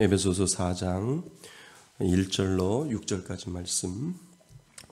에베소서 4장 1절로 6절까지 말씀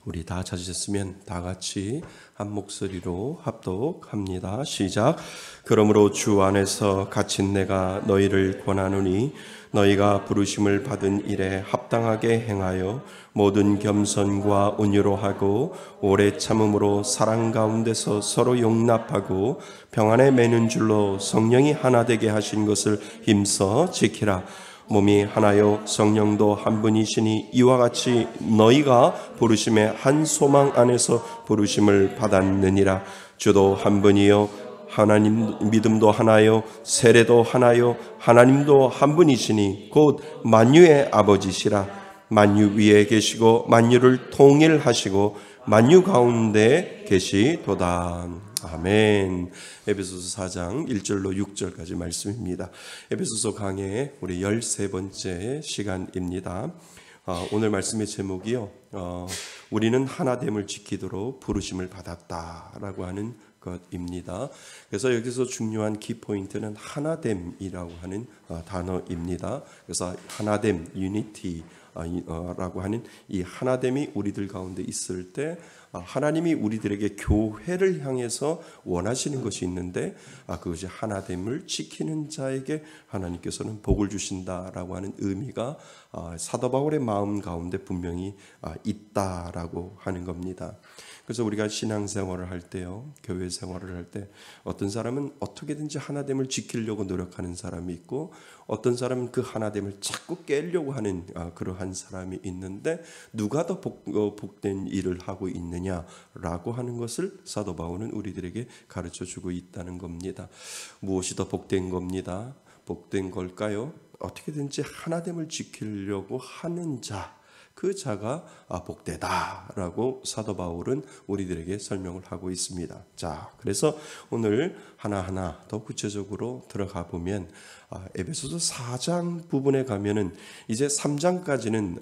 우리 다 찾으셨으면 다 같이 한 목소리로 합독합니다. 시작. 그러므로 주 안에서 갇힌 내가 너희를 권하노니 너희가 부르심을 받은 일에 합당하게 행하여 모든 겸손과 온유로 하고 오래 참음으로 사랑 가운데서 서로 용납하고 평안에 매는 줄로 성령이 하나 되게 하신 것을 힘써 지키라. 몸이 하나요 성령도 한 분이시니 이와 같이 너희가 부르심의 한 소망 안에서 부르심을 받았느니라. 주도 한 분이요 하나님 믿음도 하나요 세례도 하나요 하나님도 한 분이시니 곧 만유의 아버지시라. 만유 위에 계시고 만유를 통일하시고 만유 가운데 계시도다. 아멘. 에베소서 4장 1절로 6절까지 말씀입니다. 에베소서 강의 우리 13번째 시간입니다. 오늘 말씀의 제목이요. 우리는 하나됨을 지키도록 부르심을 받았다라고 하는 것입니다. 그래서 여기서 중요한 키포인트는 하나됨이라고 하는 단어입니다. 그래서 하나됨, 유니티 라고 하는 이 하나됨이 우리들 가운데 있을 때 하나님이 우리들에게 교회를 향해서 원하시는 것이 있는데 그것이 하나됨을 지키는 자에게 하나님께서는 복을 주신다라고 하는 의미가 사도 바울의 마음 가운데 분명히 있다라고 하는 겁니다. 그래서 우리가 신앙생활을 할 때요, 교회 생활을 할 때 어떤 사람은 어떻게든지 하나됨을 지키려고 노력하는 사람이 있고 어떤 사람은 그 하나됨을 자꾸 깨려고 하는 그러한 사람이 있는데 누가 더 복된 일을 하고 있느냐라고 하는 것을 사도 바울은 우리들에게 가르쳐주고 있다는 겁니다. 무엇이 더 복된 겁니다. 복된 걸까요? 어떻게든지 하나됨을 지키려고 하는 자, 그 자가 복되다라고 사도 바울은 우리들에게 설명을 하고 있습니다. 자, 그래서 오늘 하나하나 더 구체적으로 들어가 보면 에베소서 4장 부분에 가면은 이제 3장까지는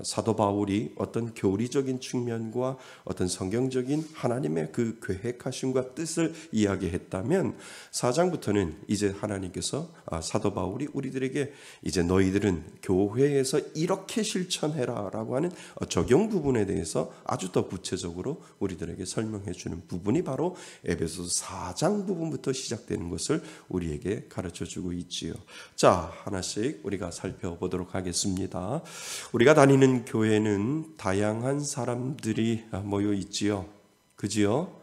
사도 바울이 어떤 교리적인 측면과 어떤 성경적인 하나님의 그 계획하심과 뜻을 이야기했다면 4장부터는 이제 하나님께서 사도 바울이 우리들에게 이제 너희들은 교회에서 이렇게 실천해라라고 하는 적용 부분에 대해서 아주 더 구체적으로 우리들에게 설명해 주는 부분이 바로 에베소서 4장 부분부터 시작되는 것을 우리에게 가르쳐 주고 있지요. 자, 하나씩 우리가 살펴보도록 하겠습니다. 우리가 다니는 교회는 다양한 사람들이 모여 있지요. 그지요?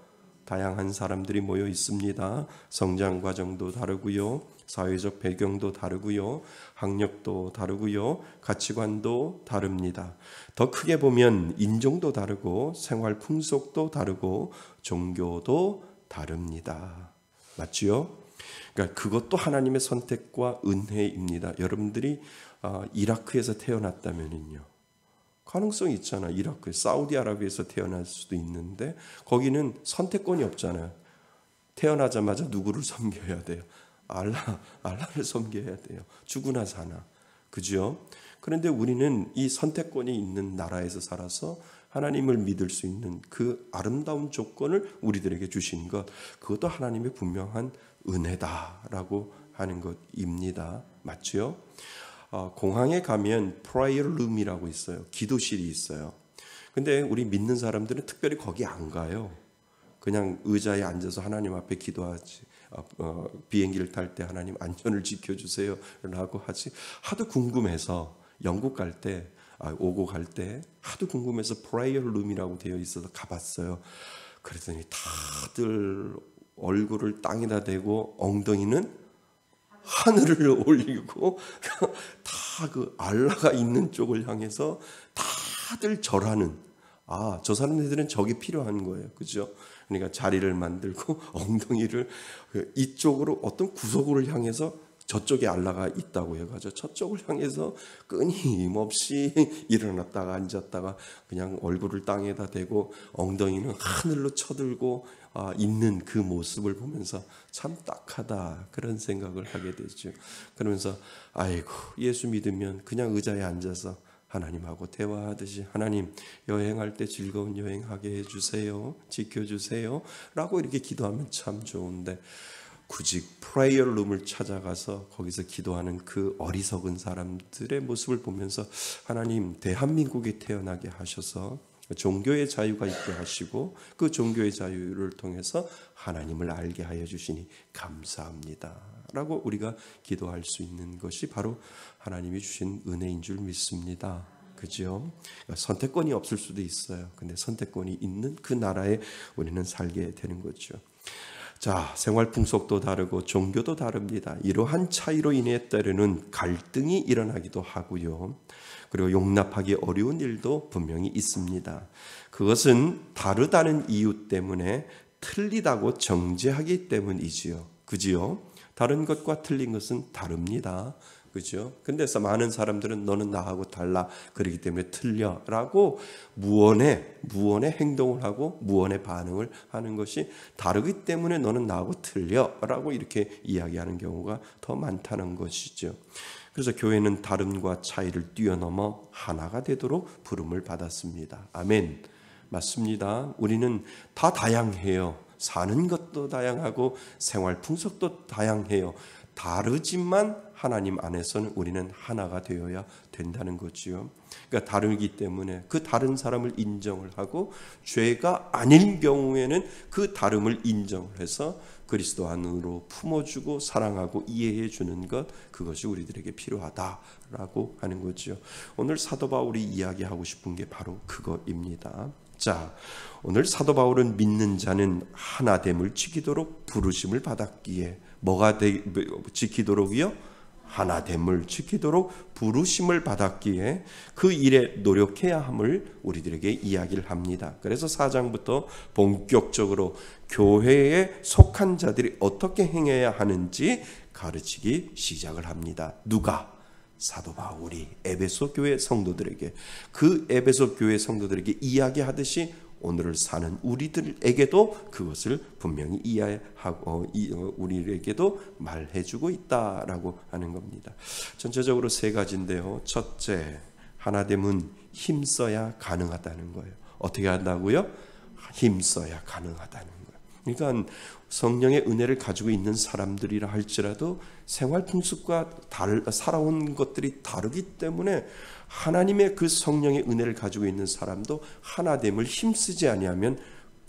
다양한 사람들이 모여 있습니다. 성장 과정도 다르고요. 사회적 배경도 다르고요. 학력도 다르고요. 가치관도 다릅니다. 더 크게 보면 인종도 다르고 생활 풍속도 다르고 종교도 다릅니다. 맞지요? 그러니까 그것도 하나님의 선택과 은혜입니다. 여러분들이 이라크에서 태어났다면요. 가능성이 있잖아. 이라크에 사우디아라비아에서 태어날 수도 있는데 거기는 선택권이 없잖아요. 태어나자마자 누구를 섬겨야 돼요? 알라를 섬겨야 돼요. 죽으나 사나. 그죠? 그런데 우리는 이 선택권이 있는 나라에서 살아서 하나님을 믿을 수 있는 그 아름다운 조건을 우리들에게 주신 것, 그것도 하나님의 분명한 은혜다라고 하는 것입니다. 맞죠? 공항에 가면 프레이어 룸이라고 있어요. 기도실이 있어요. 근데 우리 믿는 사람들은 특별히 거기 안 가요. 그냥 의자에 앉아서 하나님 앞에 기도하지. 비행기를 탈 때 하나님 안전을 지켜주세요 라고 하지. 하도 궁금해서 영국 갈 때 오고 갈 때 하도 궁금해서 프레이어 룸이라고 되어 있어서 가봤어요. 그랬더니 다들 얼굴을 땅에다 대고 엉덩이는 하늘을 올리고 다 그 알라가 있는 쪽을 향해서 다들 절하는, 저 사람들은 저게 필요한 거예요. 그죠? 그러니까 자리를 만들고 엉덩이를 이쪽으로 어떤 구석으로 향해서 저쪽에 알라가 있다고 해가지고 저쪽을 향해서 끊임없이 일어났다가 앉았다가 그냥 얼굴을 땅에다 대고 엉덩이는 하늘로 쳐들고 있는 그 모습을 보면서 참 딱하다 그런 생각을 하게 되죠. 그러면서 아이고 예수 믿으면 그냥 의자에 앉아서 하나님하고 대화하듯이 하나님 여행할 때 즐거운 여행하게 해주세요. 지켜주세요. 라고 이렇게 기도하면 참 좋은데 굳이 프레이어 룸을 찾아가서 거기서 기도하는 그 어리석은 사람들의 모습을 보면서 하나님, 대한민국에 태어나게 하셔서 종교의 자유가 있게 하시고 그 종교의 자유를 통해서 하나님을 알게 하여 주시니 감사합니다 라고 우리가 기도할 수 있는 것이 바로 하나님이 주신 은혜인 줄 믿습니다. 그죠? 선택권이 없을 수도 있어요. 근데 선택권이 있는 그 나라에 우리는 살게 되는 거죠. 자, 생활 풍속도 다르고 종교도 다릅니다. 이러한 차이로 인해 때로는 갈등이 일어나기도 하고요. 그리고 용납하기 어려운 일도 분명히 있습니다. 그것은 다르다는 이유 때문에 틀리다고 정죄하기 때문이지요. 그지요? 다른 것과 틀린 것은 다릅니다. 그죠? 근데 많은 사람들은 너는 나하고 달라, 그렇기 때문에 틀려라고 무언의 행동을 하고 무언의 반응을 하는 것이 다르기 때문에 너는 나하고 틀려라고 이렇게 이야기하는 경우가 더 많다는 것이죠. 그래서 교회는 다름과 차이를 뛰어넘어 하나가 되도록 부름을 받았습니다. 아멘. 맞습니다. 우리는 다 다양해요. 사는 것도 다양하고 생활 풍속도 다양해요. 다르지만 하나님 안에서는 우리는 하나가 되어야 된다는 거지요. 그러니까 다르기 때문에 그 다른 사람을 인정을 하고 죄가 아닌 경우에는 그 다름을 인정을 해서 그리스도 안으로 품어주고 사랑하고 이해해 주는 것, 그것이 우리들에게 필요하다라고 하는 거죠. 오늘 사도 바울이 이야기하고 싶은 게 바로 그것입니다. 자, 오늘 사도 바울은 믿는 자는 하나됨을 지키도록 부르심을 받았기에 뭐가 지키도록이요? 하나됨을 지키도록 부르심을 받았기에 그 일에 노력해야 함을 우리들에게 이야기를 합니다. 그래서 4장부터 본격적으로 교회에 속한 자들이 어떻게 행해야 하는지 가르치기 시작을 합니다. 누가? 사도 바울이 에베소 교회 성도들에게, 그 에베소 교회 성도들에게 이야기하듯이 오늘을 사는 우리들에게도 그것을 분명히 이해하고 우리에게도 말해주고 있다라고 하는 겁니다. 전체적으로 세 가지인데요. 첫째, 하나됨은 힘써야 가능하다는 거예요. 어떻게 한다고요? 힘써야 가능하다는 거예요. 그러니까 성령의 은혜를 가지고 있는 사람들이라 할지라도 생활 풍습과 살아온 것들이 다르기 때문에 하나님의 그 성령의 은혜를 가지고 있는 사람도 하나됨을 힘쓰지 아니하면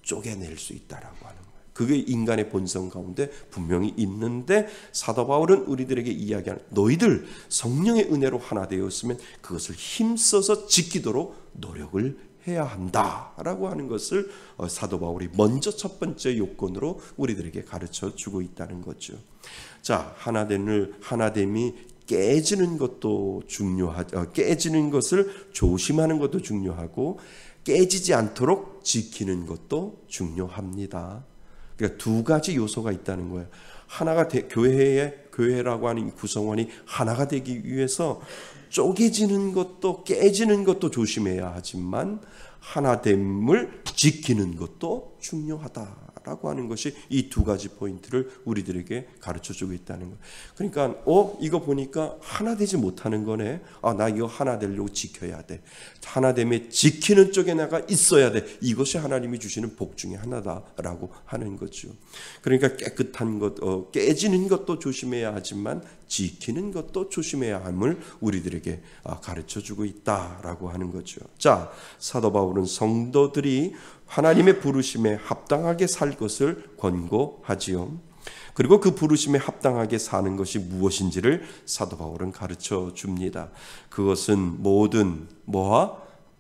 쪼개낼 수 있다라고 하는 거예요. 그게 인간의 본성 가운데 분명히 있는데 사도 바울은 우리들에게 이야기하는, 너희들 성령의 은혜로 하나 되었으면 그것을 힘써서 지키도록 노력을 해야 한다라고 하는 것을 사도 바울이 먼저 첫 번째 요건으로 우리들에게 가르쳐 주고 있다는 거죠. 자, 하나됨이 깨지는 것도 깨지는 것을 조심하는 것도 중요하고 깨지지 않도록 지키는 것도 중요합니다. 그러니까 두 가지 요소가 있다는 거예요. 하나가 교회라고 하는 구성원이 하나가 되기 위해서 쪼개지는 것도 깨지는 것도 조심해야 하지만 하나됨을 지키는 것도 중요하다라고 하는 것이 이 두 가지 포인트를 우리들에게 가르쳐주고 있다는 거예요. 그러니까 이거 보니까 하나 되지 못하는 거네. 나 이거 하나 되려고 지켜야 돼. 하나됨에 지키는 쪽에 내가 있어야 돼. 이것이 하나님이 주시는 복 중에 하나다라고 하는 거죠. 그러니까 깨끗한 것, 깨지는 것도 조심해야 하지만 지키는 것도 조심해야 함을 우리들에게 가르쳐주고 있다라고 하는 거죠. 자, 사도 바울은 성도들이 하나님의 부르심에 합당하게 살 것을 권고하지요. 그리고 그 부르심에 합당하게 사는 것이 무엇인지를 사도 바울은 가르쳐 줍니다. 그것은 모든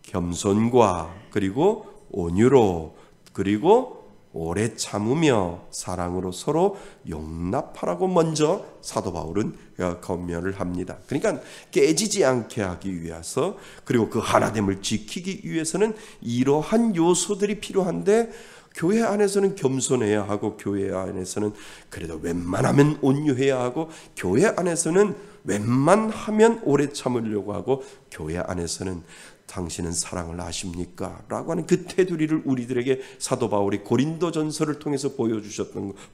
겸손과 그리고 온유로 그리고 오래 참으며 사랑으로 서로 용납하라고 먼저 사도 바울은 권면을 합니다. 그러니까 깨지지 않게 하기 위해서, 그리고 그 하나됨을 지키기 위해서는 이러한 요소들이 필요한데, 교회 안에서는 겸손해야 하고 교회 안에서는 그래도 웬만하면 온유해야 하고 교회 안에서는 웬만하면 오래 참으려고 하고 교회 안에서는 당신은 사랑을 아십니까? 라고 하는 그 테두리를 우리들에게 사도 바울이 고린도전서를 통해서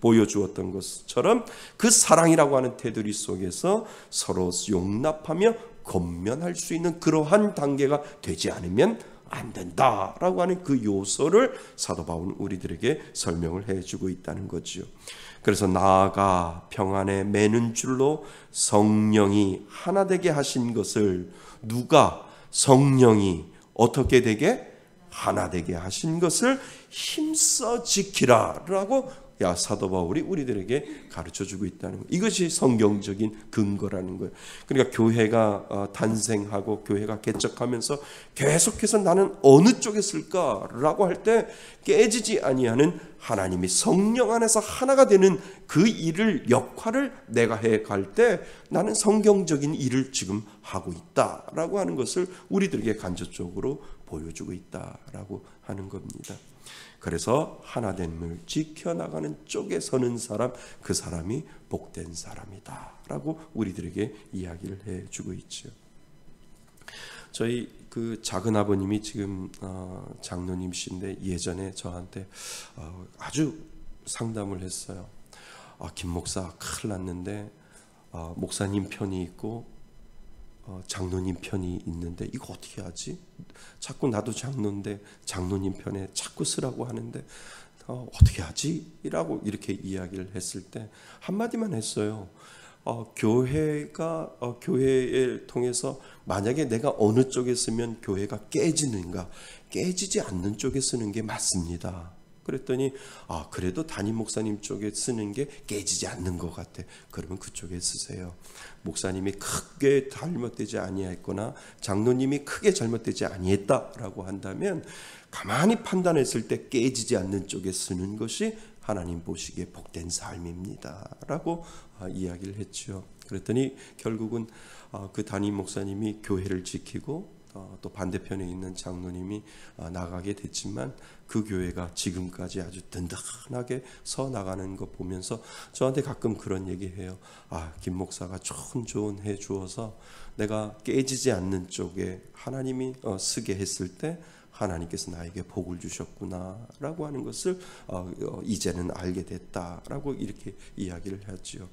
보여주었던 것처럼 그 사랑이라고 하는 테두리 속에서 서로 용납하며 권면할 수 있는 그러한 단계가 되지 않으면 안 된다라고 하는 그 요소를 사도 바울은 우리들에게 설명을 해주고 있다는 거죠. 그래서 나아가 평안에 매는 줄로 성령이 하나 되게 하신 것을 누가 성령이 어떻게 되게 하나 되게 하신 것을 힘써 지키라라고 사도 바울이 우리들에게 가르쳐주고 있다는 거예요. 이것이 성경적인 근거라는 거예요. 그러니까 교회가 탄생하고 교회가 개척하면서 계속해서 나는 어느 쪽에 쓸까라고 할 때 깨지지 아니하는 하나님이 성령 안에서 하나가 되는 그 일을 역할을 내가 해갈 때 나는 성경적인 일을 지금 하고 있다라고 하는 것을 우리들에게 간접적으로 보여주고 있다라고 하는 겁니다. 그래서 하나됨을 지켜나가는 쪽에 서는 사람, 그 사람이 복된 사람이다 라고 우리들에게 이야기를 해주고 있죠. 저희 그 작은 아버님이 지금 장로님이신데 예전에 저한테 아주 상담을 했어요. 김 목사 큰일 났는데 목사님 편이 있고 장로님 편이 있는데 이거 어떻게 하지? 자꾸 나도 장로인데 장로님 편에 자꾸 쓰라고 하는데 어떻게 하지? 라고 이렇게 이야기를 했을 때 한마디만 했어요. 교회를 통해서 만약에 내가 어느 쪽에 쓰면 교회가 깨지는가, 깨지지 않는 쪽에 쓰는 게 맞습니다. 그랬더니 그래도 담임 목사님 쪽에 쓰는 게 깨지지 않는 것 같아. 그러면 그쪽에 쓰세요. 목사님이 크게 잘못되지 아니했거나 장로님이 크게 잘못되지 아니했다라고 한다면 가만히 판단했을 때 깨지지 않는 쪽에 쓰는 것이 하나님 보시기에 복된 삶입니다 라고 이야기를 했죠. 그랬더니 결국은 그 담임 목사님이 교회를 지키고 또 반대편에 있는 장로님이 나가게 됐지만 그 교회가 지금까지 아주 든든하게 서 나가는 거 보면서 저한테 가끔 그런 얘기해요. 김 목사가 좋은 해 주어서 내가 깨지지 않는 쪽에 하나님이 쓰게 했을 때 하나님께서 나에게 복을 주셨구나 라고 하는 것을 이제는 알게 됐다라고 이렇게 이야기를 하죠.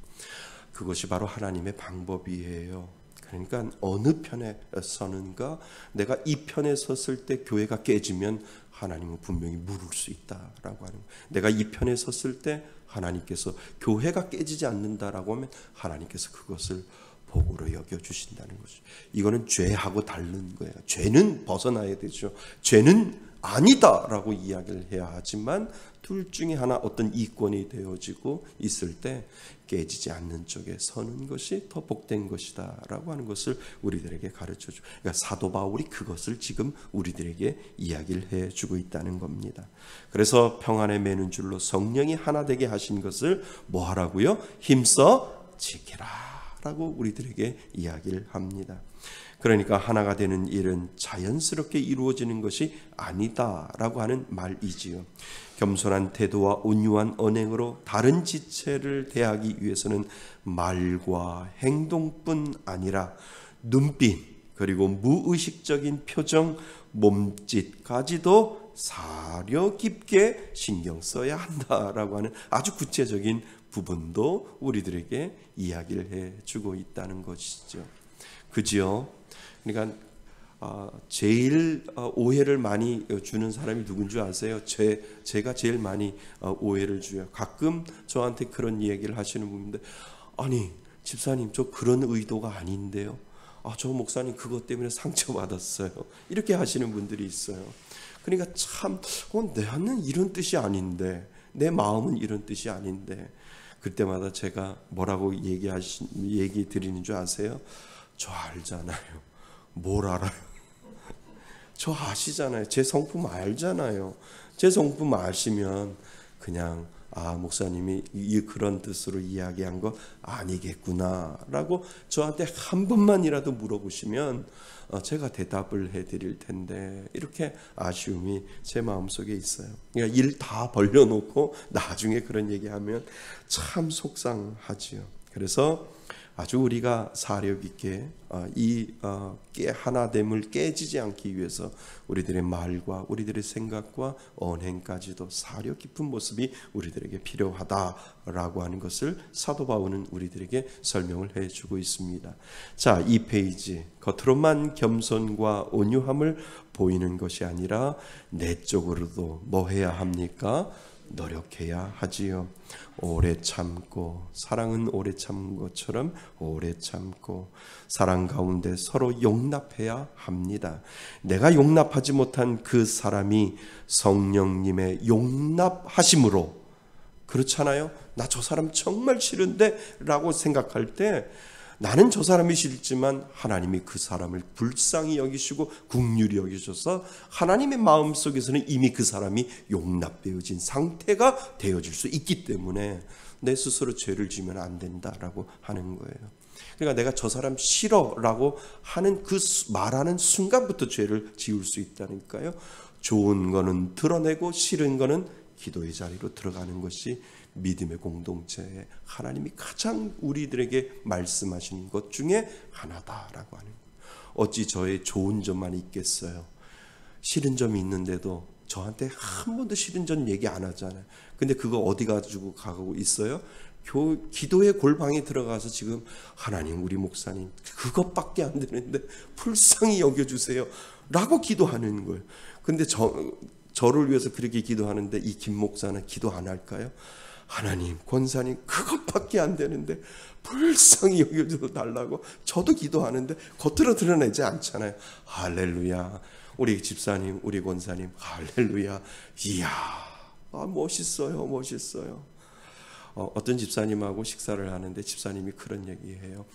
그것이 바로 하나님의 방법이에요. 그러니까 어느 편에 서는가, 내가 이 편에 섰을 때 교회가 깨지면 하나님은 분명히 물을 수 있다라고 하는 거예요. 내가 이 편에 섰을 때 하나님께서 교회가 깨지지 않는다라고 하면 하나님께서 그것을 복으로 여겨주신다는 거죠. 이거는 죄하고 다른 거예요. 죄는 벗어나야 되죠. 죄는 아니다라고 이야기를 해야 하지만 둘 중에 하나 어떤 이권이 되어지고 있을 때 깨지지 않는 쪽에 서는 것이 더 복된 것이다 라고 하는 것을 우리들에게 가르쳐줘. 그러니까 사도 바울이 그것을 지금 우리들에게 이야기를 해주고 있다는 겁니다. 그래서 평안에 매는 줄로 성령이 하나 되게 하신 것을 뭐 하라고요? 힘써 지키라 라고 우리들에게 이야기를 합니다. 그러니까 하나가 되는 일은 자연스럽게 이루어지는 것이 아니다라고 하는 말이지요. 겸손한 태도와 온유한 언행으로 다른 지체를 대하기 위해서는 말과 행동뿐 아니라 눈빛 그리고 무의식적인 표정, 몸짓까지도 사려 깊게 신경 써야 한다라고 하는 아주 구체적인 부분도 우리들에게 이야기를 해주고 있다는 것이죠. 그지요? 그러니까 제일 오해를 많이 주는 사람이 누군 줄 아세요? 제가 제일 많이 오해를 줘요. 가끔 저한테 그런 얘기를 하시는 분인데 아니 집사님 저 그런 의도가 아닌데요. 저 목사님 그것 때문에 상처받았어요. 이렇게 하시는 분들이 있어요. 그러니까 참 나는 이런 뜻이 아닌데 내 마음은 이런 뜻이 아닌데 그때마다 제가 뭐라고 얘기 드리는 줄 아세요? 저 알잖아요. 뭘 알아요? 저 아시잖아요. 제 성품 알잖아요. 제 성품 아시면 그냥 목사님이 그런 뜻으로 이야기한 거 아니겠구나 라고 저한테 한 번만이라도 물어보시면 제가 대답을 해드릴 텐데 이렇게 아쉬움이 제 마음속에 있어요. 그러니까 일 다 벌려놓고 나중에 그런 얘기하면 참 속상하지요. 그래서 아주 우리가 사력 있게 이 하나됨을 깨지지 않기 위해서 우리들의 말과 우리들의 생각과 언행까지도 사력 깊은 모습이 우리들에게 필요하다라고 하는 것을 사도 바울은 우리들에게 설명을 해주고 있습니다. 자, 이 페이지 겉으로만 겸손과 온유함을 보이는 것이 아니라 내적으로도 뭐 해야 합니까? 노력해야 하지요. 오래 참고, 사랑은 오래 참은 것처럼 오래 참고, 사랑 가운데 서로 용납해야 합니다. 내가 용납하지 못한 그 사람이 성령님의 용납하심으로, 그렇잖아요. 나 저 사람 정말 싫은데 라고 생각할 때 나는 저 사람이 싫지만 하나님이 그 사람을 불쌍히 여기시고 긍휼히 여기셔서 하나님의 마음속에서는 이미 그 사람이 용납되어진 상태가 되어질 수 있기 때문에 내 스스로 죄를 지으면 안 된다라고 하는 거예요. 그러니까 내가 저 사람 싫어라고 하는 그 말하는 순간부터 죄를 지을 수 있다니까요. 좋은 거는 드러내고 싫은 거는 기도의 자리로 들어가는 것이 믿음의 공동체에 하나님이 가장 우리들에게 말씀하시는 것 중에 하나다라고 하는 거예요. 어찌 저의 좋은 점만 있겠어요. 싫은 점이 있는데도 저한테 한 번도 싫은 점 얘기 안 하잖아요. 근데 그거 어디 가지고 가고 있어요? 기도의 골방에 들어가서 지금 하나님 우리 목사님 그것밖에 안 되는데 불쌍히 여겨주세요 라고 기도하는 거예요. 근데 저를 위해서 그렇게 기도하는데 이 김 목사는 기도 안 할까요? 하나님, 권사님 그것밖에 안 되는데 불쌍히 여겨줘 달라고 저도 기도하는데 겉으로 드러내지 않잖아요. 할렐루야. 우리 집사님, 우리 권사님 할렐루야. 이야, 멋있어요. 멋있어요. 어떤 집사님하고 식사를 하는데 집사님이 그런 얘기해요.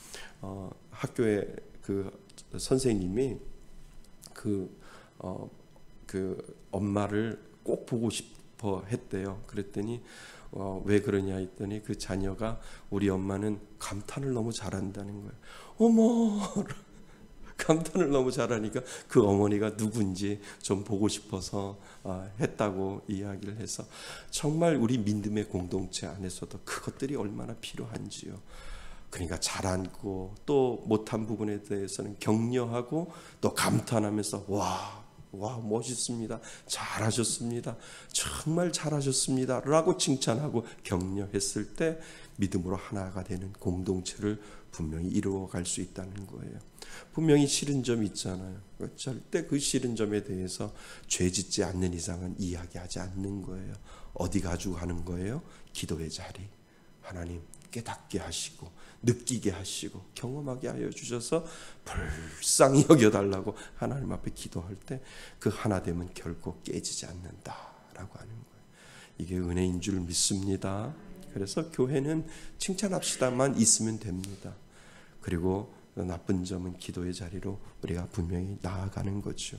학교에 그 선생님이 그 엄마를 꼭 보고 싶어 했대요. 그랬더니 왜 그러냐 했더니 그 자녀가 우리 엄마는 감탄을 너무 잘한다는 거예요. 어머, 감탄을 너무 잘하니까 그 어머니가 누군지 좀 보고 싶어서 했다고 이야기를 해서 정말 우리 믿음의 공동체 안에서도 그것들이 얼마나 필요한지요. 그러니까 잘하고 또 못한 부분에 대해서는 격려하고 또 감탄하면서 와 멋있습니다. 잘하셨습니다. 정말 잘하셨습니다. 라고 칭찬하고 격려했을 때 믿음으로 하나가 되는 공동체를 분명히 이루어갈 수 있다는 거예요. 분명히 싫은 점이 있잖아요. 절대 그 싫은 점에 대해서 죄 짓지 않는 이상은 이야기하지 않는 거예요. 어디 가지고 가는 거예요? 기도의 자리. 하나님 깨닫게 하시고 느끼게 하시고 경험하게 하여 주셔서 불쌍히 여겨달라고 하나님 앞에 기도할 때 그 하나됨은 결코 깨지지 않는다라고 하는 거예요. 이게 은혜인 줄 믿습니다. 그래서 교회는 칭찬합시다만 있으면 됩니다. 그리고 나쁜 점은 기도의 자리로 우리가 분명히 나아가는 거죠.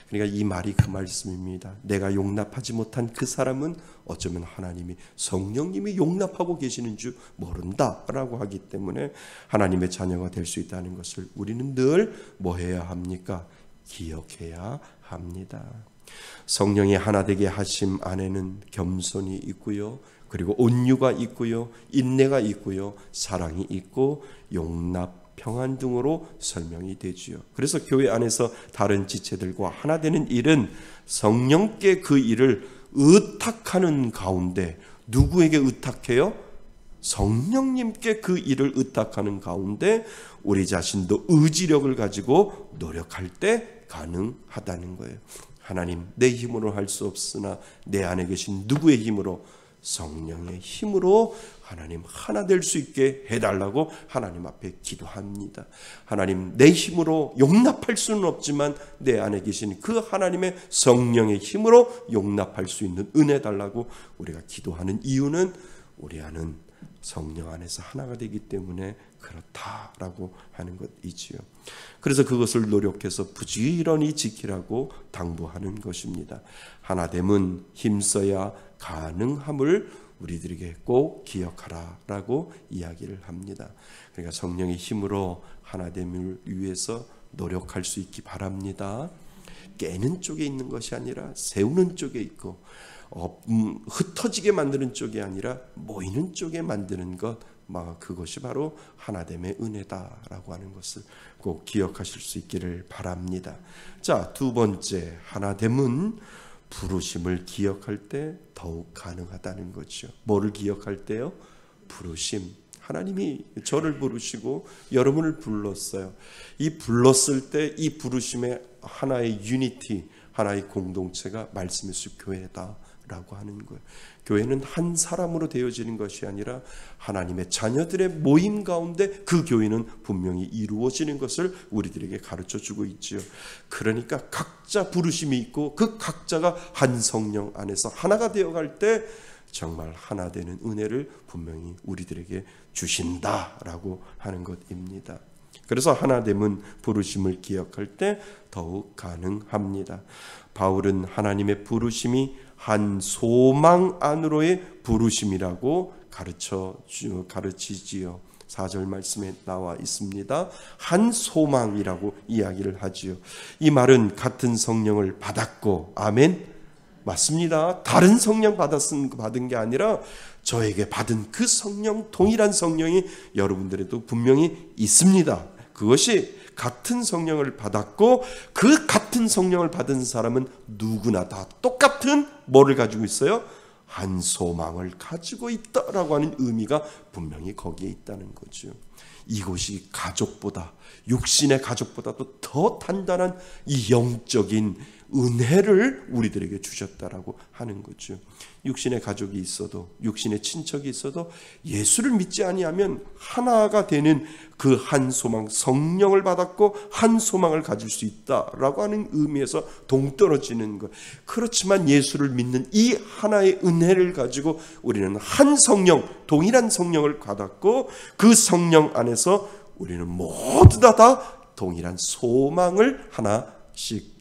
그러니까 이 말이 그 말씀입니다. 내가 용납하지 못한 그 사람은 어쩌면 하나님이 성령님이 용납하고 계시는 줄 모른다라고 하기 때문에 하나님의 자녀가 될 수 있다는 것을 우리는 늘 뭐 해야 합니까? 기억해야 합니다. 성령의 하나 되게 하심 안에는 겸손이 있고요. 그리고 온유가 있고요. 인내가 있고요. 사랑이 있고 용납 평안 등으로 설명이 되지요. 그래서 교회 안에서 다른 지체들과 하나 되는 일은 성령께 그 일을 의탁하는 가운데 누구에게 의탁해요? 성령님께 그 일을 의탁하는 가운데 우리 자신도 의지력을 가지고 노력할 때 가능하다는 거예요. 하나님, 내 힘으로 할 수 없으나 내 안에 계신 누구의 힘으로? 성령의 힘으로 하나님 하나 될 수 있게 해달라고 하나님 앞에 기도합니다. 하나님, 내 힘으로 용납할 수는 없지만 내 안에 계신 그 하나님의 성령의 힘으로 용납할 수 있는 은혜 달라고 우리가 기도하는 이유는 우리 안은 성령 안에서 하나가 되기 때문에 그렇다라고 하는 것이지요. 그래서 그것을 노력해서 부지런히 지키라고 당부하는 것입니다. 하나됨은 힘써야 가능함을 우리들에게 꼭 기억하라라고 이야기를 합니다. 그러니까 성령의 힘으로 하나됨을 위해서 노력할 수 있기 바랍니다. 깨는 쪽에 있는 것이 아니라 세우는 쪽에 있고 흩어지게 만드는 쪽이 아니라 모이는 쪽에 만드는 것, 그것이 바로 하나됨의 은혜다라고 하는 것을 꼭 기억하실 수 있기를 바랍니다. 자, 두 번째, 하나됨은 부르심을 기억할 때 더욱 가능하다는 거죠. 뭐를 기억할 때요? 부르심. 하나님이 저를 부르시고 여러분을 불렀어요. 이 불렀을 때 이 부르심의 하나의 유니티, 하나의 공동체가 말씀의 숲 교회다 라고 하는 거예요. 교회는 한 사람으로 되어지는 것이 아니라 하나님의 자녀들의 모임 가운데 그 교회는 분명히 이루어지는 것을 우리들에게 가르쳐주고 있지요. 그러니까 각자 부르심이 있고 그 각자가 한 성령 안에서 하나가 되어갈 때 정말 하나 되는 은혜를 분명히 우리들에게 주신다라고 하는 것입니다. 그래서 하나됨은 부르심을 기억할 때 더욱 가능합니다. 바울은 하나님의 부르심이 한 소망 안으로의 부르심이라고 가르치지요. 4절 말씀에 나와 있습니다. 한 소망이라고 이야기를 하지요. 이 말은 같은 성령을 받았고, 아멘, 맞습니다. 다른 성령 받은 게 아니라 저에게 받은 그 성령, 동일한 성령이 여러분들에도 분명히 있습니다. 그것이 같은 성령을 받았고, 그 같은 성령을 받은 사람은 누구나 다 똑같은 뭐를 가지고 있어요? 한 소망을 가지고 있다라고 하는 의미가 분명히 거기에 있다는 거죠. 이것이 가족보다, 육신의 가족보다도 더 단단한 이 영적인 은혜를 우리들에게 주셨다라고 하는 거죠. 육신의 가족이 있어도, 육신의 친척이 있어도 예수를 믿지 아니하면 하나가 되는 그 한 소망, 성령을 받았고 한 소망을 가질 수 있다라고 하는 의미에서 동떨어지는 것. 그렇지만 예수를 믿는 이 하나의 은혜를 가지고 우리는 한 성령, 동일한 성령을 받았고 그 성령 안에서 우리는 모두 다 동일한 소망을 하나씩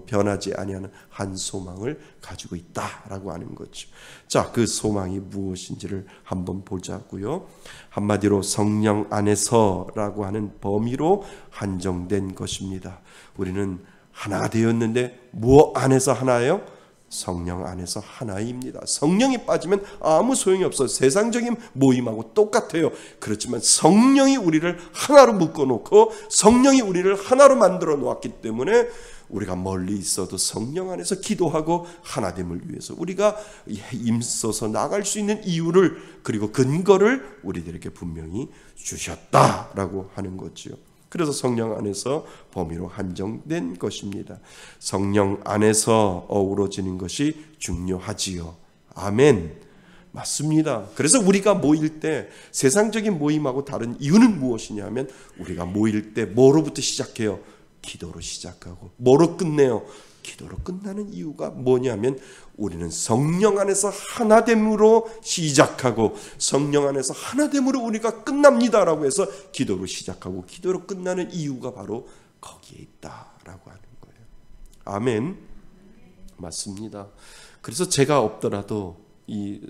변하지 아니하는 한 소망을 가지고 있다라고 하는 거죠. 자, 그 소망이 무엇인지를 한번 보자고요. 한마디로 성령 안에서라고 하는 범위로 한정된 것입니다. 우리는 하나 되었는데 무엇 안에서 하나예요? 성령 안에서 하나입니다. 성령이 빠지면 아무 소용이 없어요. 세상적인 모임하고 똑같아요. 그렇지만 성령이 우리를 하나로 묶어놓고 성령이 우리를 하나로 만들어 놓았기 때문에 우리가 멀리 있어도 성령 안에서 기도하고 하나됨을 위해서 우리가 힘써서 나갈 수 있는 이유를, 그리고 근거를 우리들에게 분명히 주셨다라고 하는 거죠. 그래서 성령 안에서 범위로 한정된 것입니다. 성령 안에서 어우러지는 것이 중요하지요. 아멘. 맞습니다. 그래서 우리가 모일 때 세상적인 모임하고 다른 이유는 무엇이냐면 우리가 모일 때 뭐로부터 시작해요? 기도로 시작하고. 뭐로 끝내요? 기도로 끝나는 이유가 뭐냐면 우리는 성령 안에서 하나됨으로 시작하고 성령 안에서 하나됨으로 우리가 끝납니다라고 해서 기도로 시작하고 기도로 끝나는 이유가 바로 거기에 있다라고 하는 거예요. 아멘. 맞습니다. 그래서 제가 없더라도 이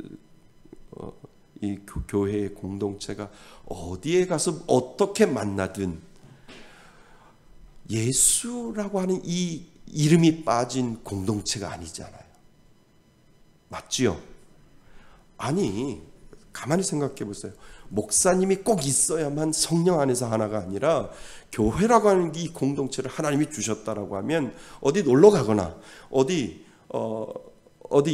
교회의 공동체가 어디에 가서 어떻게 만나든 예수라고 하는 이 이름이 빠진 공동체가 아니잖아요. 맞지요? 아니, 가만히 생각해 보세요. 목사님이 꼭 있어야만 성령 안에서 하나가 아니라 교회라고 하는 이 공동체를 하나님이 주셨다라고 하면 어디 놀러 가거나 어디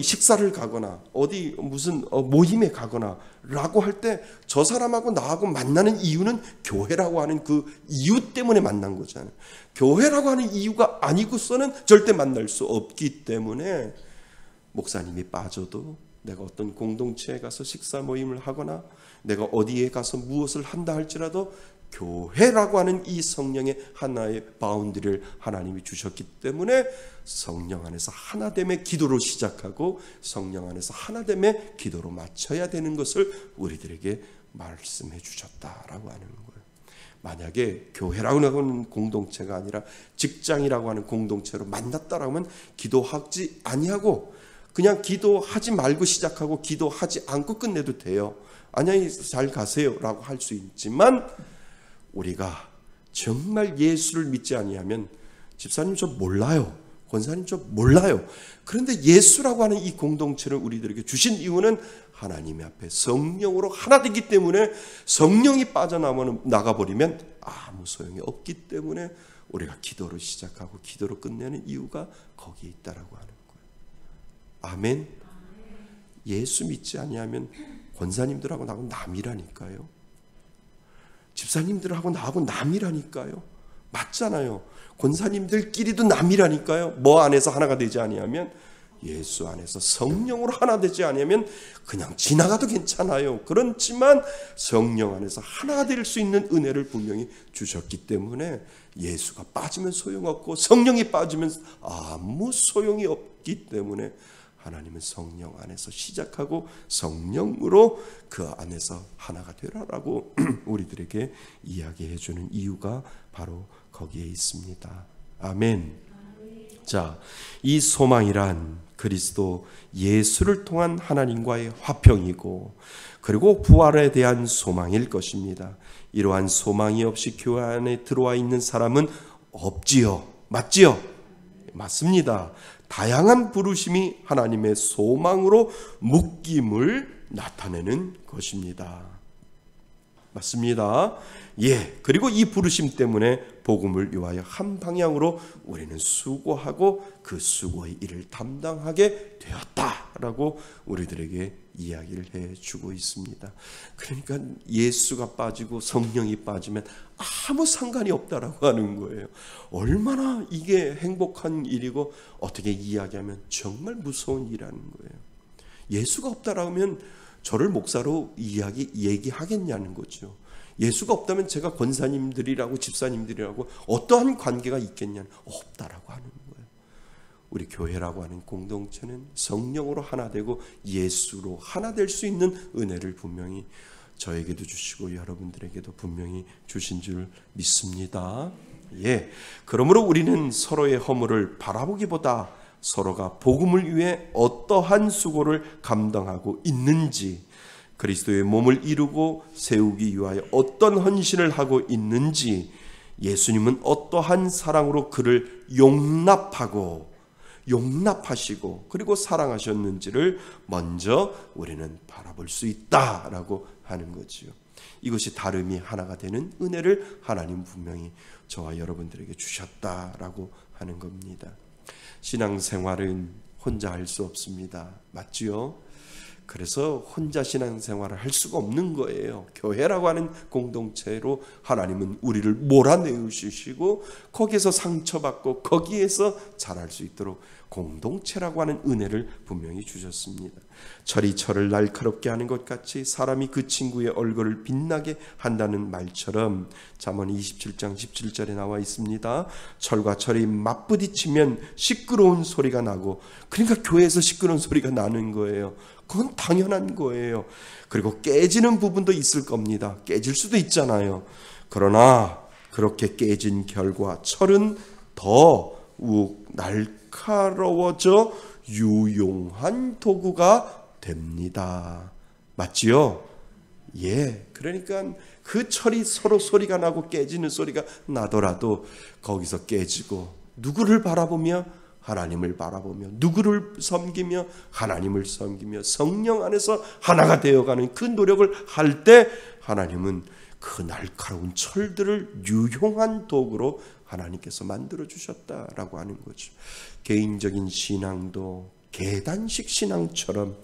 식사를 가거나 어디 무슨 모임에 가거나 라고 할 때 저 사람하고 나하고 만나는 이유는 교회라고 하는 그 이유 때문에 만난 거잖아요. 교회라고 하는 이유가 아니고서는 절대 만날 수 없기 때문에 목사님이 빠져도 내가 어떤 공동체에 가서 식사 모임을 하거나 내가 어디에 가서 무엇을 한다 할지라도 교회라고 하는 이 성령의 하나의 바운드리를 하나님이 주셨기 때문에 성령 안에서 하나됨의 기도로 시작하고 성령 안에서 하나됨의 기도로 맞춰야 되는 것을 우리들에게 말씀해 주셨다라고 하는 거예요. 만약에 교회라고 하는 공동체가 아니라 직장이라고 하는 공동체로 만났다라고 하면 기도하지 아니하고 그냥 기도하지 말고 시작하고 기도하지 않고 끝내도 돼요. 안녕히 잘 가세요 라고 할 수 있지만 우리가 정말 예수를 믿지 아니하면 집사님 저 몰라요, 권사님 저 몰라요. 그런데 예수라고 하는 이 공동체를 우리들에게 주신 이유는 하나님 앞에 성령으로 하나 되기 때문에 성령이 빠져나가버리면 아무 소용이 없기 때문에 우리가 기도로 시작하고 기도로 끝내는 이유가 거기에 있다라고 하는 거예요. 아멘. 예수 믿지 아니하면 권사님들하고 나하고 남이라니까요. 집사님들하고 나하고 남이라니까요. 맞잖아요. 권사님들끼리도 남이라니까요. 뭐 안에서 하나가 되지 아니하면 예수 안에서 성령으로 하나 되지 않으면 그냥 지나가도 괜찮아요. 그렇지만 성령 안에서 하나가 될 수 있는 은혜를 분명히 주셨기 때문에 예수가 빠지면 소용없고 성령이 빠지면 아무 소용이 없기 때문에 하나님은 성령 안에서 시작하고 성령으로 그 안에서 하나가 되라라고 우리들에게 이야기해 주는 이유가 바로 거기에 있습니다. 아멘. 자, 이 소망이란 그리스도 예수를 통한 하나님과의 화평이고 그리고 부활에 대한 소망일 것입니다. 이러한 소망이 없이 교회 안에 들어와 있는 사람은 없지요. 맞지요? 맞습니다. 다양한 부르심이 하나님의 소망으로 묶임을 나타내는 것입니다. 맞습니다. 예, 그리고 이 부르심 때문에 복음을 위하여 한 방향으로 우리는 수고하고 그 수고의 일을 담당하게 되었다라고 우리들에게 이야기를 해주고 있습니다. 그러니까 예수가 빠지고 성령이 빠지면 아무 상관이 없다라고 하는 거예요. 얼마나 이게 행복한 일이고 어떻게 이야기하면 정말 무서운 일이라는 거예요. 예수가 없다라고 하면 저를 목사로 얘기하겠냐는 거죠. 예수가 없다면 제가 권사님들이라고 집사님들이라고 어떠한 관계가 있겠냐는 없다라고 하는 거예요. 우리 교회라고 하는 공동체는 성령으로 하나 되고 예수로 하나 될 수 있는 은혜를 분명히 저에게도 주시고 여러분들에게도 분명히 주신 줄 믿습니다. 예, 그러므로 우리는 서로의 허물을 바라보기보다 서로가 복음을 위해 어떠한 수고를 감당하고 있는지, 그리스도의 몸을 이루고 세우기 위하여 어떤 헌신을 하고 있는지, 예수님은 어떠한 사랑으로 그를 용납하시고 그리고 사랑하셨는지를 먼저 우리는 바라볼 수 있다라고 하는 거지요. 이것이 다름이 하나가 되는 은혜를 하나님 분명히 저와 여러분들에게 주셨다라고 하는 겁니다. 신앙생활은 혼자 할 수 없습니다. 맞지요? 그래서 혼자 신앙생활을 할 수가 없는 거예요. 교회라고 하는 공동체로 하나님은 우리를 몰아내주시고 거기에서 상처받고 거기에서 자랄 수 있도록 공동체라고 하는 은혜를 분명히 주셨습니다. 철이 철을 날카롭게 하는 것 같이 사람이 그 친구의 얼굴을 빛나게 한다는 말처럼 잠언 27장 17절에 나와 있습니다. 철과 철이 맞부딪히면 시끄러운 소리가 나고, 그러니까 교회에서 시끄러운 소리가 나는 거예요. 그건 당연한 거예요. 그리고 깨지는 부분도 있을 겁니다. 깨질 수도 있잖아요. 그러나 그렇게 깨진 결과 철은 더욱 날카로워져 유용한 도구가 됩니다. 맞지요? 예, 그러니까 그 철이 서로 소리가 나고 깨지는 소리가 나더라도 거기서 깨지고 누구를 바라보며? 하나님을 바라보며, 누구를 섬기며? 하나님을 섬기며 성령 안에서 하나가 되어가는 그 노력을 할 때 하나님은 그 날카로운 철들을 유용한 도구로 하나님께서 만들어 주셨다라고 하는 거죠. 개인적인 신앙도 계단식 신앙처럼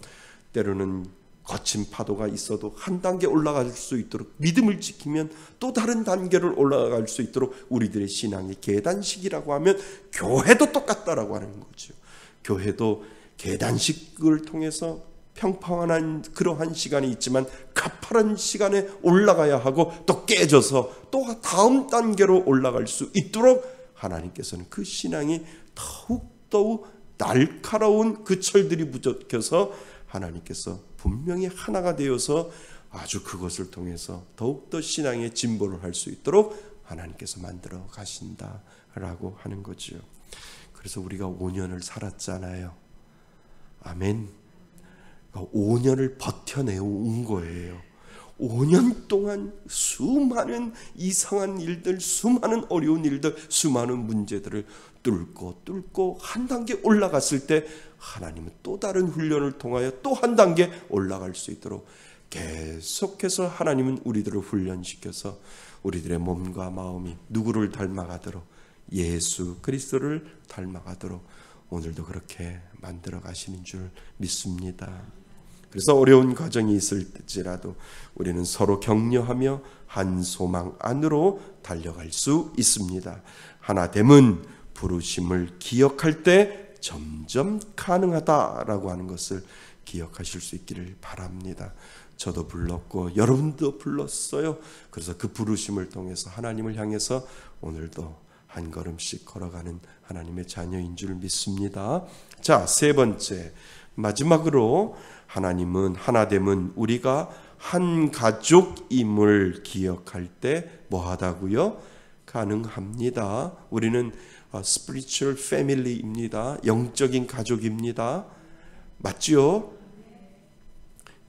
때로는 거친 파도가 있어도 한 단계 올라갈 수 있도록 믿음을 지키면 또 다른 단계를 올라갈 수 있도록 우리들의 신앙이 계단식이라고 하면 교회도 똑같다라고 하는 거죠. 교회도 계단식을 통해서 평평한 그러한 시간이 있지만 가파른 시간에 올라가야 하고 또 깨져서 또 다음 단계로 올라갈 수 있도록 하나님께서는 그 신앙이 더욱 날카로운 그 철들이 부족해서 하나님께서 분명히 하나가 되어서 아주 그것을 통해서 더욱더 신앙의 진보를 할 수 있도록 하나님께서 만들어 가신다라고 하는 거죠. 그래서 우리가 5년을 살았잖아요. 아멘. 5년을 버텨내어 온 거예요. 5년 동안 수많은 이상한 일들, 수많은 어려운 일들, 수많은 문제들을 뚫고 한 단계 올라갔을 때 하나님은 또 다른 훈련을 통하여 또 한 단계 올라갈 수 있도록 계속해서 하나님은 우리들을 훈련시켜서 우리들의 몸과 마음이 누구를 닮아가도록, 예수 그리스도를 닮아가도록 오늘도 그렇게 만들어 가시는 줄 믿습니다. 그래서 어려운 과정이 있을지라도 우리는 서로 격려하며 한 소망 안으로 달려갈 수 있습니다. 하나됨은 부르심을 기억할 때 점점 가능하다라고 하는 것을 기억하실 수 있기를 바랍니다. 저도 불렀고 여러분도 불렀어요. 그래서 그 부르심을 통해서 하나님을 향해서 오늘도 한 걸음씩 걸어가는 하나님의 자녀인 줄 믿습니다. 자, 세 번째, 마지막으로 하나님은, 하나됨은 우리가 한 가족임을 기억할 때 뭐하다고요? 가능합니다. 우리는 spiritual family입니다. 영적인 가족입니다. 맞지요?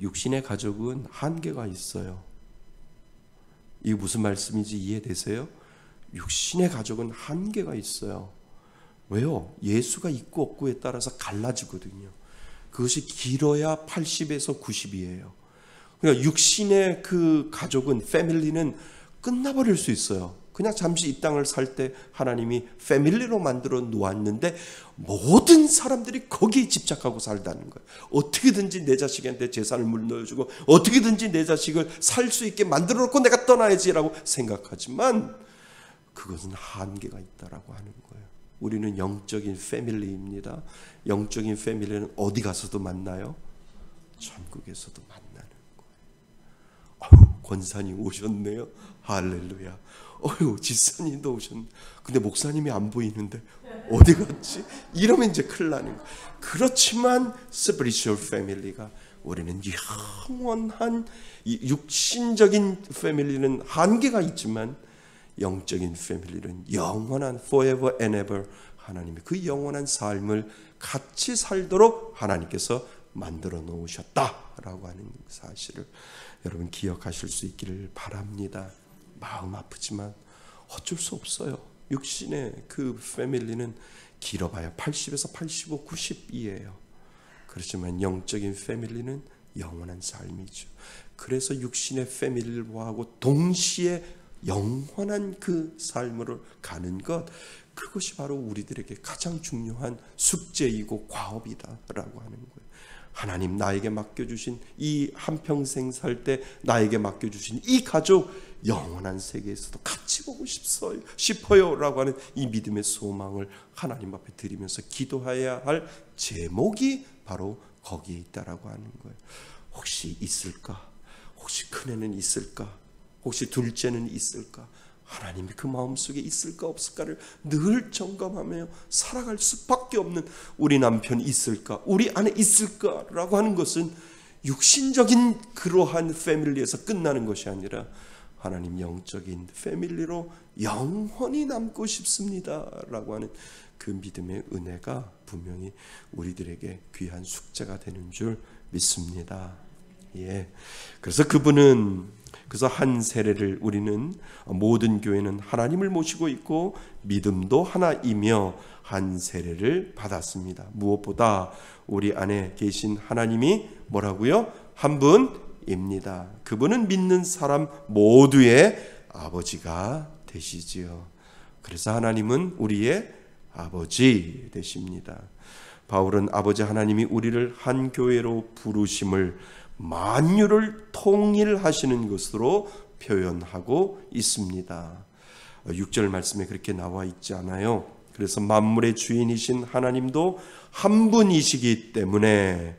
육신의 가족은 한계가 있어요. 이게 무슨 말씀인지 이해되세요? 육신의 가족은 한계가 있어요. 왜요? 예수가 있고 없고에 따라서 갈라지거든요. 그것이 길어야 80에서 90이에요. 그러니까 육신의 그 가족은, 패밀리는 끝나버릴 수 있어요. 그냥 잠시 이 땅을 살 때 하나님이 패밀리로 만들어 놓았는데 모든 사람들이 거기에 집착하고 살다는 거예요. 어떻게든지 내 자식한테 재산을 물려주고 어떻게든지 내 자식을 살 수 있게 만들어 놓고 내가 떠나야지라고 생각하지만 그것은 한계가 있다라고 하는 거예요. 우리는 영적인 패밀리입니다. 영적인 패밀리는 어디 가서도 만나요? 천국에서도 만나는 거예요. 권사님 오셨네요. 할렐루야. 지사님도 오셨네. 근데 목사님이 안 보이는데 어디 갔지? 이러면 이제 큰일 나는 거예요. 그렇지만 spiritual family가, 우리는 영원한, 육신적인 패밀리는 한계가 있지만 영적인 패밀리는 영원한 forever and ever, 하나님이 그 영원한 삶을 같이 살도록 하나님께서 만들어 놓으셨다라고 하는 사실을 여러분 기억하실 수 있기를 바랍니다. 마음 아프지만 어쩔 수 없어요. 육신의 그 패밀리는 길어봐야 80에서 85, 90이에요. 그렇지만 영적인 패밀리는 영원한 삶이죠. 그래서 육신의 패밀리하고 동시에 영원한 그 삶으로 가는 것, 그것이 바로 우리들에게 가장 중요한 숙제이고 과업이다라고 하는 거예요. 하나님 나에게 맡겨주신 이 한평생 살 때 나에게 맡겨주신 이 가족, 영원한 세계에서도 같이 보고 싶어요 라고 하는 이 믿음의 소망을 하나님 앞에 드리면서 기도해야 할 제목이 바로 거기에 있다라고 하는 거예요. 혹시 있을까? 혹시 큰애는 있을까? 혹시 둘째는 있을까? 하나님이 그 마음속에 있을까 없을까를 늘 점검하며 살아갈 수밖에 없는 우리 남편이 있을까? 우리 안에 있을까라고 하는 것은 육신적인 그러한 패밀리에서 끝나는 것이 아니라 하나님 영적인 패밀리로 영원히 남고 싶습니다라고 하는 그 믿음의 은혜가 분명히 우리들에게 귀한 숙제가 되는 줄 믿습니다. 예. 그래서 그래서 한 세례를, 우리는 모든 교회는 하나님을 모시고 있고 믿음도 하나이며 한 세례를 받았습니다. 무엇보다 우리 안에 계신 하나님이 뭐라고요? 한 분입니다. 그분은 믿는 사람 모두의 아버지가 되시지요. 그래서 하나님은 우리의 아버지 되십니다. 바울은 아버지 하나님이 우리를 한 교회로 부르심을 만유를 통일하시는 것으로 표현하고 있습니다. 6절 말씀에 그렇게 나와 있지 않아요? 그래서 만물의 주인이신 하나님도 한 분이시기 때문에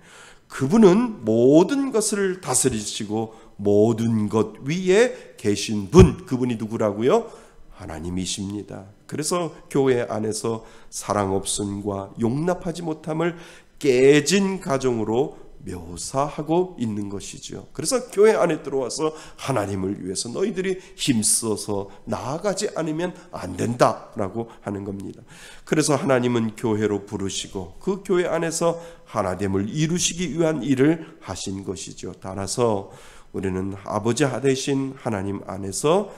그분은 모든 것을 다스리시고 모든 것 위에 계신 분, 그분이 누구라고요? 하나님이십니다. 그래서 교회 안에서 사랑 없음과 용납하지 못함을 깨진 가정으로 묘사하고 있는 것이죠. 그래서 교회 안에 들어와서 하나님을 위해서 너희들이 힘써서 나아가지 않으면 안 된다라고 하는 겁니다. 그래서 하나님은 교회로 부르시고 그 교회 안에서 하나됨을 이루시기 위한 일을 하신 것이죠. 따라서 우리는 아버지 되신 하나님 안에서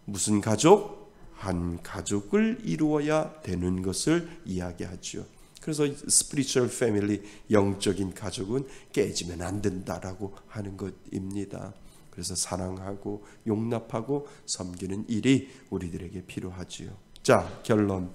무슨 가족? 한 가족을 이루어야 되는 것을 이야기하죠. 그래서 spiritual family, 영적인 가족은 깨지면 안 된다라고 하는 것입니다. 그래서 사랑하고 용납하고 섬기는 일이 우리들에게 필요하지요. 자, 결론.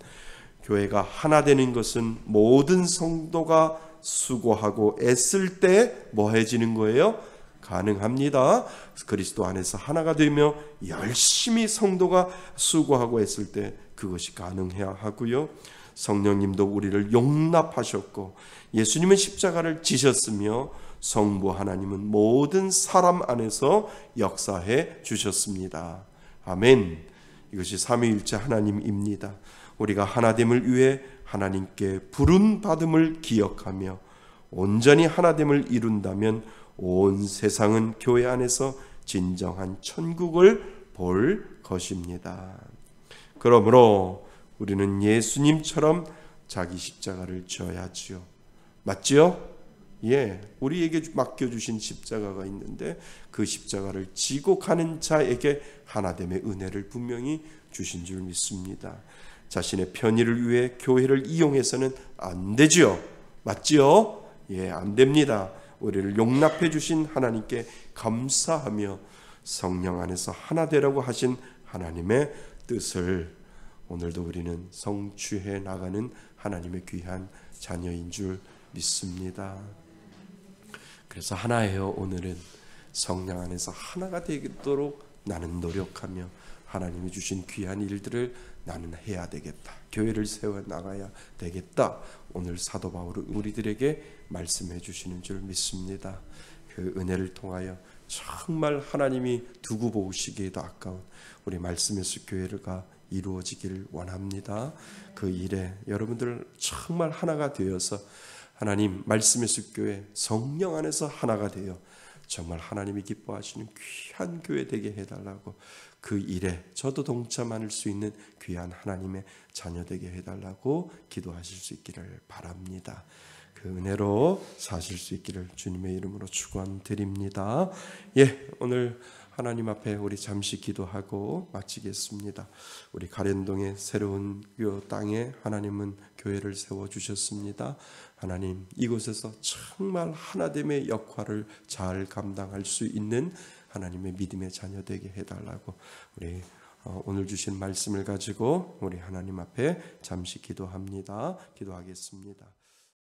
교회가 하나 되는 것은 모든 성도가 수고하고 애쓸 때 뭐 해지는 거예요? 가능합니다. 그리스도 안에서 하나가 되며 열심히 성도가 수고하고 했을 때 그것이 가능해야 하고요. 성령님도 우리를 용납하셨고 예수님은 십자가를 지셨으며 성부 하나님은 모든 사람 안에서 역사해 주셨습니다. 아멘. 이것이 삼위일체 하나님입니다. 우리가 하나됨을 위해 하나님께 부름받음을 기억하며 온전히 하나됨을 이룬다면 온 세상은 교회 안에서 진정한 천국을 볼 것입니다. 그러므로 우리는 예수님처럼 자기 십자가를 져야지요. 맞지요? 예, 우리에게 맡겨주신 십자가가 있는데 그 십자가를 지고 가는 자에게 하나됨의 은혜를 분명히 주신 줄 믿습니다. 자신의 편의를 위해 교회를 이용해서는 안 되지요. 맞지요? 예, 안 됩니다. 우리를 용납해 주신 하나님께 감사하며 성령 안에서 하나 되라고 하신 하나님의 뜻을 오늘도 우리는 성취해 나가는 하나님의 귀한 자녀인 줄 믿습니다. 그래서 하나예요. 오늘은 성령 안에서 하나가 되도록 나는 노력하며 하나님이 주신 귀한 일들을 나는 해야 되겠다. 교회를 세워 나가야 되겠다. 오늘 사도 바울은 우리들에게 말씀해 주시는 줄 믿습니다. 그 은혜를 통하여 정말 하나님이 두고 보시기에도 아까운 우리 말씀에서 교회가 이루어지기를 원합니다. 그 일에 여러분들 정말 하나가 되어서 하나님 말씀에서 교회 성령 안에서 하나가 되어 정말 하나님이 기뻐하시는 귀한 교회 되게 해달라고 그 일에 저도 동참할 수 있는 귀한 하나님의 자녀 되게 해달라고 기도하실 수 있기를 바랍니다. 그 은혜로 사실 수 있기를 주님의 이름으로 축원드립니다. 예, 오늘 하나님 앞에 우리 잠시 기도하고 마치겠습니다. 우리 가련동의 새로운 이 땅에 하나님은 교회를 세워주셨습니다. 하나님 이곳에서 정말 하나됨의 역할을 잘 감당할 수 있는 하나님의 믿음의 자녀 되게 해달라고 우리 오늘 주신 말씀을 가지고 우리 하나님 앞에 잠시 기도합니다. 기도하겠습니다.